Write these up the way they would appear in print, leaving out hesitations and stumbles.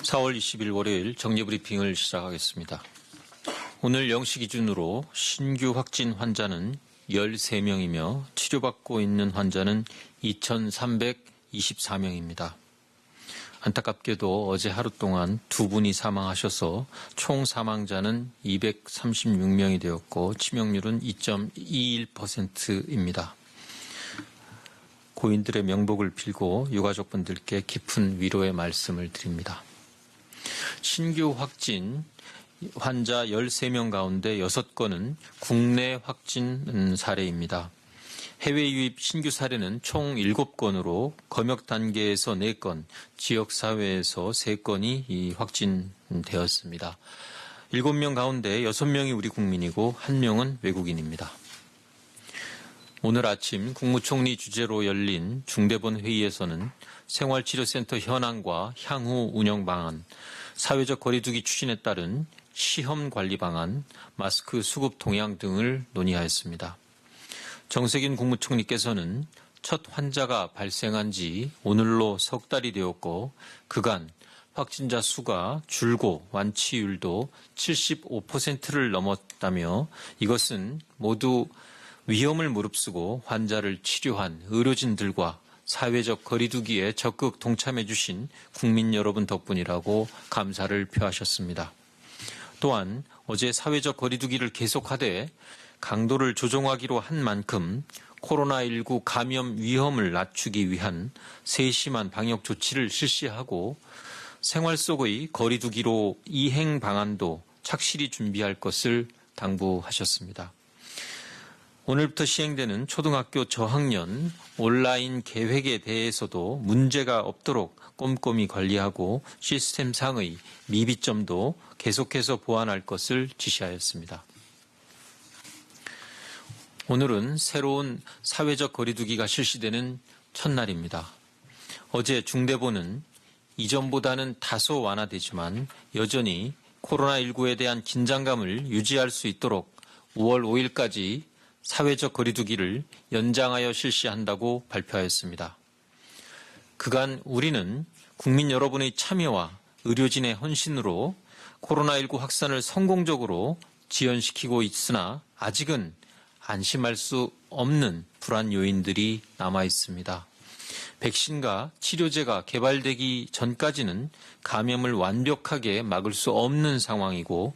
4월 20일 월요일 정례브리핑을 시작하겠습니다. 오늘 0시 기준으로 신규 확진 환자는 13명이며 치료받고 있는 환자는 2,324명입니다. 안타깝게도 어제 하루 동안 두 분이 사망하셔서 총 사망자는 236명이 되었고 치명률은 2.21%입니다. 고인들의 명복을 빌고 유가족분들께 깊은 위로의 말씀을 드립니다. 신규 확진 환자 13명 가운데 6건은 국내 확진 사례입니다. 해외 유입 신규 사례는 총 7건으로 검역 단계에서 4건, 지역사회에서 3건이 확진되었습니다. 7명 가운데 6명이 우리 국민이고 1명은 외국인입니다. 오늘 아침 국무총리 주재로 열린 중대본 회의에서는 생활치료센터 현황과 향후 운영 방안, 사회적 거리두기 추진에 따른 시험 관리 방안, 마스크 수급 동향 등을 논의하였습니다. 정세균 국무총리께서는 첫 환자가 발생한 지 오늘로 석 달이 되었고 그간 확진자 수가 줄고 완치율도 75%를 넘었다며 이것은 모두 위험을 무릅쓰고 환자를 치료한 의료진들과 사회적 거리두기에 적극 동참해 주신 국민 여러분 덕분이라고 감사를 표하셨습니다. 또한 어제 사회적 거리두기를 계속하되 강도를 조정하기로 한 만큼 코로나19 감염 위험을 낮추기 위한 세심한 방역 조치를 실시하고 생활 속의 거리두기로 이행 방안도 착실히 준비할 것을 당부하셨습니다. 오늘부터 시행되는 초등학교 저학년 온라인 계획에 대해서도 문제가 없도록 꼼꼼히 관리하고 시스템상의 미비점도 계속해서 보완할 것을 지시하였습니다. 오늘은 새로운 사회적 거리두기가 실시되는 첫날입니다. 어제 중대본은 이전보다는 다소 완화되지만 여전히 코로나19에 대한 긴장감을 유지할 수 있도록 5월 5일까지 사회적 거리두기를 연장하여 실시한다고 발표하였습니다. 그간 우리는 국민 여러분의 참여와 의료진의 헌신으로 코로나19 확산을 성공적으로 지연시키고 있으나 아직은 안심할 수 없는 불안 요인들이 남아 있습니다. 백신과 치료제가 개발되기 전까지는 감염을 완벽하게 막을 수 없는 상황이고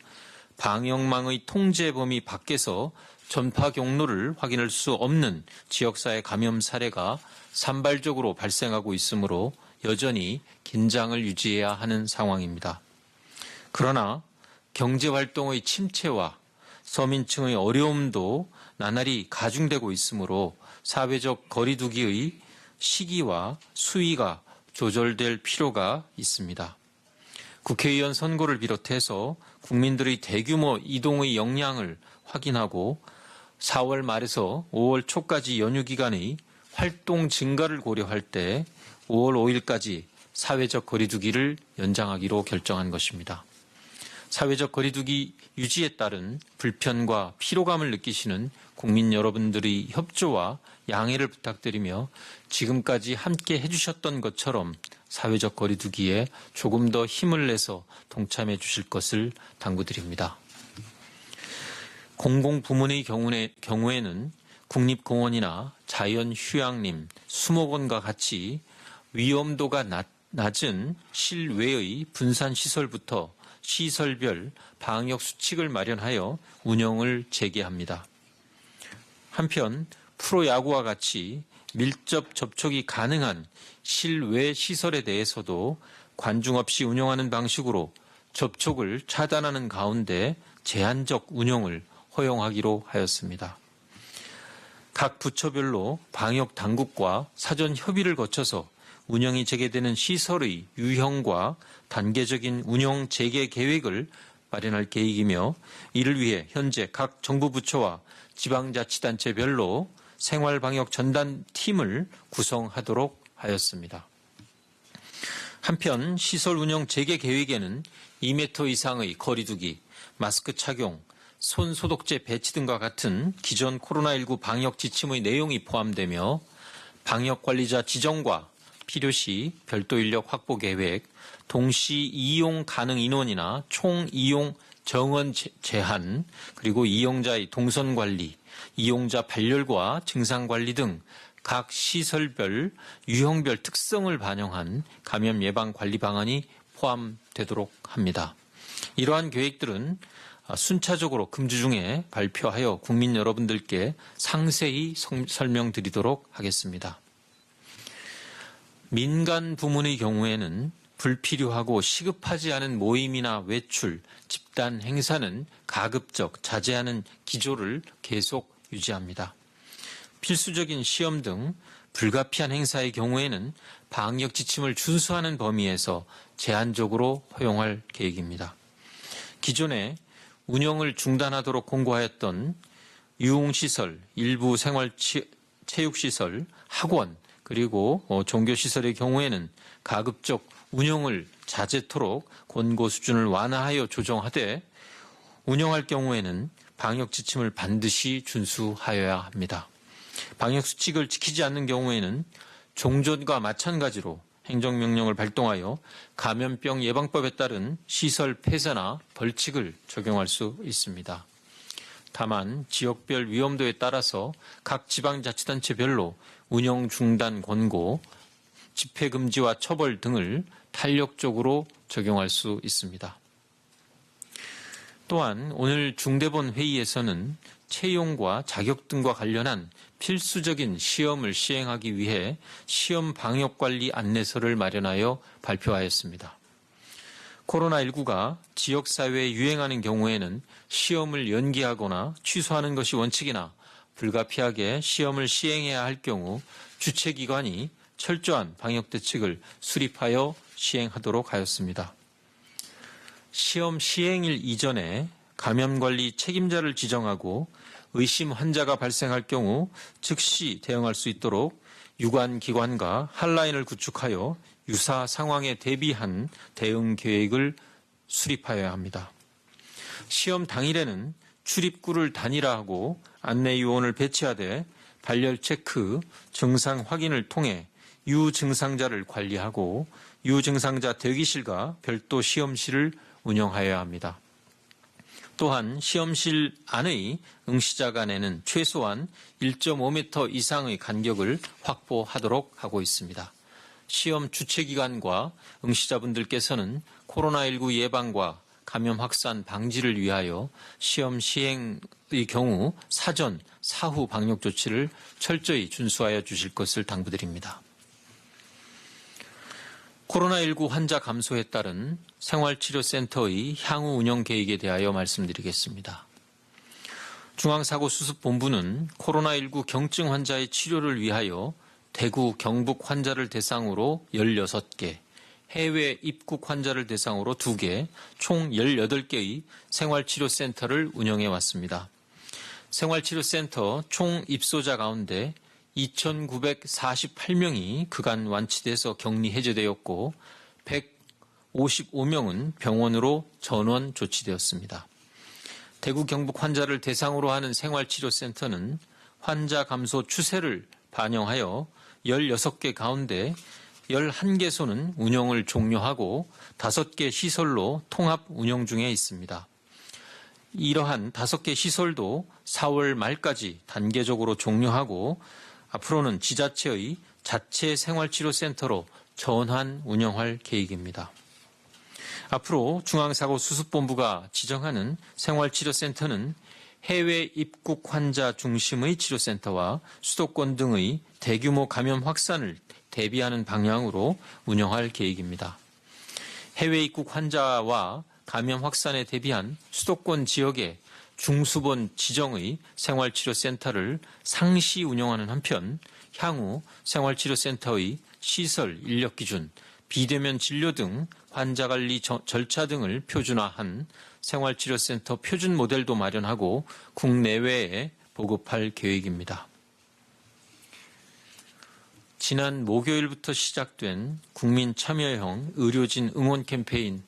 방역망의 통제 범위 밖에서 전파 경로를 확인할 수 없는 지역사회 감염 사례가 산발적으로 발생하고 있으므로 여전히 긴장을 유지해야 하는 상황입니다. 그러나 경제활동의 침체와 서민층의 어려움도 나날이 가중되고 있으므로 사회적 거리두기의 시기와 수위가 조절될 필요가 있습니다. 국회의원 선거를 비롯해서 국민들의 대규모 이동의 역량을 확인하고 4월 말에서 5월 초까지 연휴 기간의 활동 증가를 고려할 때 5월 5일까지 사회적 거리두기를 연장하기로 결정한 것입니다. 사회적 거리두기 유지에 따른 불편과 피로감을 느끼시는 국민 여러분들의 협조와 양해를 부탁드리며 지금까지 함께 해주셨던 것처럼 사회적 거리두기에 조금 더 힘을 내서 동참해 주실 것을 당부드립니다. 공공부문의 경우에는 국립공원이나 자연휴양림, 수목원과 같이 위험도가 낮은 실외의 분산시설부터 시설별 방역 수칙을 마련하여 운영을 재개합니다. 한편 프로야구와 같이 밀접 접촉이 가능한 실외 시설에 대해서도 관중 없이 운영하는 방식으로 접촉을 차단하는 가운데 제한적 운영을 허용하기로 하였습니다. 각 부처별로 방역 당국과 사전 협의를 거쳐서 운영이 재개되는 시설의 유형과 단계적인 운영 재개 계획을 마련할 계획이며 이를 위해 현재 각 정부 부처와 지방자치단체별로 생활방역 전담팀을 구성하도록 하였습니다. 한편 시설 운영 재개 계획에는 2m 이상의 거리두기, 마스크 착용, 손 소독제 배치 등과 같은 기존 코로나19 방역 지침의 내용이 포함되며 방역관리자 지정과 필요시 별도 인력 확보 계획, 동시 이용 가능 인원이나 총 이용 정원 제한, 그리고 이용자의 동선 관리, 이용자 발열과 증상 관리 등 각 시설별, 유형별 특성을 반영한 감염 예방 관리 방안이 포함되도록 합니다. 이러한 계획들은 순차적으로 금주 중에 발표하여 국민 여러분들께 상세히 설명드리도록 하겠습니다. 민간 부문의 경우에는 불필요하고 시급하지 않은 모임이나 외출, 집단 행사는 가급적 자제하는 기조를 계속 유지합니다. 필수적인 시험 등 불가피한 행사의 경우에는 방역 지침을 준수하는 범위에서 제한적으로 허용할 계획입니다. 기존에 운영을 중단하도록 공고하였던 유흥시설, 일부 생활체육시설, 학원, 그리고 종교시설의 경우에는 가급적 운영을 자제토록 권고 수준을 완화하여 조정하되 운영할 경우에는 방역 지침을 반드시 준수하여야 합니다. 방역 수칙을 지키지 않는 경우에는 종전과 마찬가지로 행정명령을 발동하여 감염병 예방법에 따른 시설 폐쇄나 벌칙을 적용할 수 있습니다. 다만 지역별 위험도에 따라서 각 지방자치단체별로 운영 중단 권고, 집회 금지와 처벌 등을 탄력적으로 적용할 수 있습니다. 또한 오늘 중대본 회의에서는 채용과 자격 등과 관련한 필수적인 시험을 시행하기 위해 시험 방역관리 안내서를 마련하여 발표하였습니다. 코로나19가 지역사회에 유행하는 경우에는 시험을 연기하거나 취소하는 것이 원칙이나 불가피하게 시험을 시행해야 할 경우 주최기관이 철저한 방역대책을 수립하여 시행하도록 하였습니다. 시험 시행일 이전에 감염관리 책임자를 지정하고 의심 환자가 발생할 경우 즉시 대응할 수 있도록 유관기관과 핫라인을 구축하여 유사 상황에 대비한 대응 계획을 수립하여야 합니다. 시험 당일에는 출입구를 단일화하고 안내요원을 배치하되 발열 체크, 증상 확인을 통해 유증상자를 관리하고 유증상자 대기실과 별도 시험실을 운영하여야 합니다. 또한 시험실 안의 응시자 간에는 최소한 1.5m 이상의 간격을 확보하도록 하고 있습니다. 시험 주최기관과 응시자분들께서는 코로나19 예방과 감염 확산 방지를 위하여 시험 시행의 경우 사전, 사후 방역 조치를 철저히 준수하여 주실 것을 당부드립니다. 코로나19 환자 감소에 따른 생활치료센터의 향후 운영 계획에 대하여 말씀드리겠습니다. 중앙사고수습본부는 코로나19 경증 환자의 치료를 위하여 대구, 경북 환자를 대상으로 16개, 해외 입국 환자를 대상으로 2개, 총 18개의 생활치료센터를 운영해 왔습니다. 생활치료센터 총 입소자 가운데 2,948명이 그간 완치돼서 격리 해제되었고 155명은 병원으로 전원 조치되었습니다. 대구 경북 환자를 대상으로 하는 생활치료센터는 환자 감소 추세를 반영하여 16개 가운데 11개소는 운영을 종료하고 5개 시설로 통합 운영 중에 있습니다. 이러한 5개 시설도 4월 말까지 단계적으로 종료하고 앞으로는 지자체의 자체 생활치료센터로 전환 운영할 계획입니다. 앞으로 중앙사고수습본부가 지정하는 생활치료센터는 해외 입국 환자 중심의 치료센터와 수도권 등의 대규모 감염 확산을 대비하는 방향으로 운영할 계획입니다. 해외 입국 환자와 감염 확산에 대비한 수도권 지역의 중수본 지정의 생활치료센터를 상시 운영하는 한편 향후 생활치료센터의 시설, 인력 기준, 비대면 진료 등 환자관리 절차 등을 표준화한 생활치료센터 표준 모델도 마련하고 국내외에 보급할 계획입니다. 지난 목요일부터 시작된 국민 참여형 의료진 응원 캠페인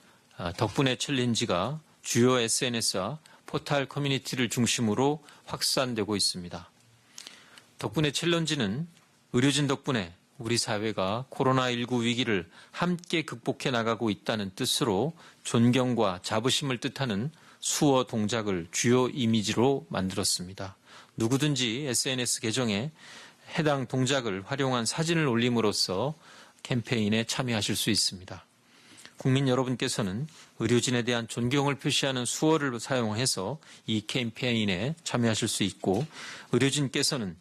덕분에 챌린지가 주요 SNS와 포털 커뮤니티를 중심으로 확산되고 있습니다. 덕분에 챌린지는 의료진 덕분에 우리 사회가 코로나19 위기를 함께 극복해 나가고 있다는 뜻으로 존경과 자부심을 뜻하는 수어 동작을 주요 이미지로 만들었습니다. 누구든지 SNS 계정에 해당 동작을 활용한 사진을 올림으로써 캠페인에 참여하실 수 있습니다. 국민 여러분께서는 의료진에 대한 존경을 표시하는 수어를 사용해서 이 캠페인에 참여하실 수 있고, 의료진께서는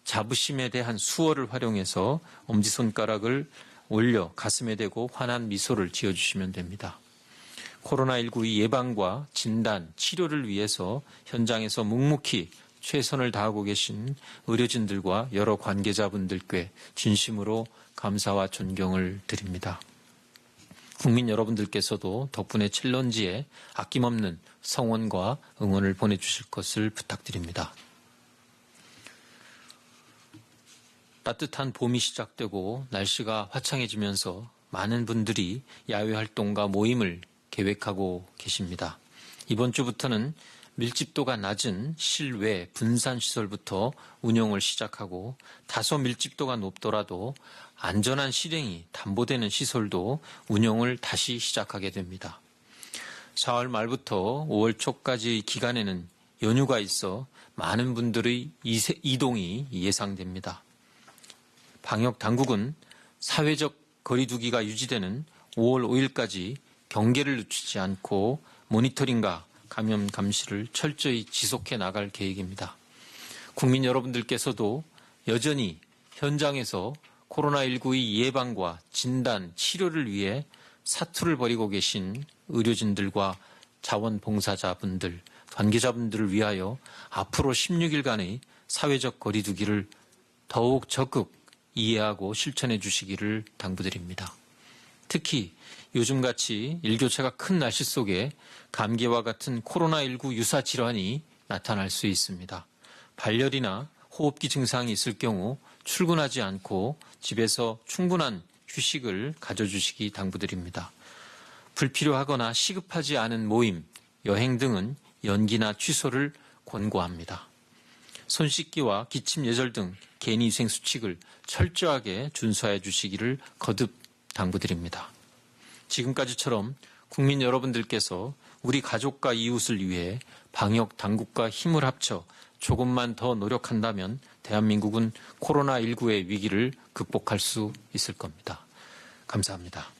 자부심에 대한 수어를 활용해서 엄지손가락을 올려 가슴에 대고 환한 미소를 지어주시면 됩니다. 코로나19 예방과 진단, 치료를 위해서 현장에서 묵묵히 최선을 다하고 계신 의료진들과 여러 관계자분들께 진심으로 감사와 존경을 드립니다. 국민 여러분들께서도 덕분에 챌린지에 아낌없는 성원과 응원을 보내주실 것을 부탁드립니다. 따뜻한 봄이 시작되고 날씨가 화창해지면서 많은 분들이 야외 활동과 모임을 계획하고 계십니다. 이번 주부터는 밀집도가 낮은 실외 분산시설부터 운영을 시작하고, 다소 밀집도가 높더라도 안전한 실행이 담보되는 시설도 운영을 다시 시작하게 됩니다. 4월 말부터 5월 초까지 기간에는 연휴가 있어 많은 분들의 이동이 예상됩니다. 방역 당국은 사회적 거리두기가 유지되는 5월 5일까지 경계를 늦추지 않고 모니터링과 감염 감시를 철저히 지속해 나갈 계획입니다. 국민 여러분들께서도 여전히 현장에서 코로나19의 예방과 진단, 치료를 위해 사투를 벌이고 계신 의료진들과 자원봉사자분들, 관계자분들을 위하여 앞으로 16일간의 사회적 거리두기를 더욱 적극 이해하고 실천해 주시기를 당부드립니다. 특히 요즘같이 일교차가 큰 날씨 속에 감기와 같은 코로나19 유사 질환이 나타날 수 있습니다. 발열이나 호흡기 증상이 있을 경우 출근하지 않고 집에서 충분한 휴식을 가져주시기 당부드립니다. 불필요하거나 시급하지 않은 모임, 여행 등은 연기나 취소를 권고합니다. 손 씻기와 기침 예절 등 개인위생 수칙을 철저하게 준수해 주시기를 거듭 당부드립니다. 지금까지처럼 국민 여러분들께서 우리 가족과 이웃을 위해 방역 당국과 힘을 합쳐 조금만 더 노력한다면 대한민국은 코로나19의 위기를 극복할 수 있을 겁니다. 감사합니다.